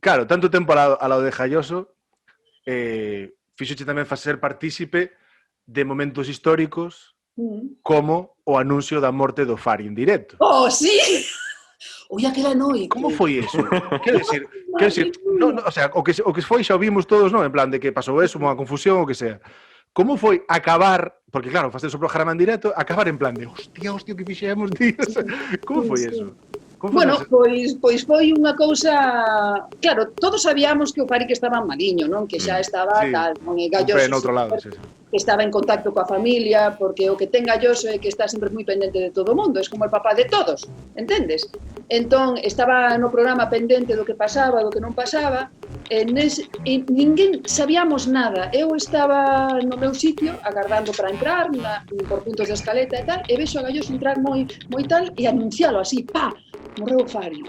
claro, tanto tempo a lado de Gayoso, fixoche tamén facer partícipe de momentos históricos como o anuncio da morte do Fari en directo. Oh, sí! Oi, aquela noite. Como foi eso? Quero decir, o sea, o que foi xa o vimos todos, non? En plan de que pasou eso, unha confusión, o que sea. Como foi acabar, porque claro, facer o programa en directo, acabar en plan de hostia, que fixemos, tío. Como foi eso? Bueno, pois foi unha cousa... Claro, todos sabíamos que o Fari que estaba maliño, non? Que xa estaba tal, non? E Galloso outro lado, sí. Que estaba en contacto coa familia, porque o que ten Galloso é que está sempre moi pendente de todo o mundo, é como el papá de todos, entendes? Entón, estaba no programa pendente do que pasaba, do que non pasaba, e ninguén sabíamos nada. Eu estaba no meu sitio, agardando para entrar, por puntos de escaleta e tal, e vexo a Galloso entrar moi tal, e anuncialo así, pa, morreu o Fari.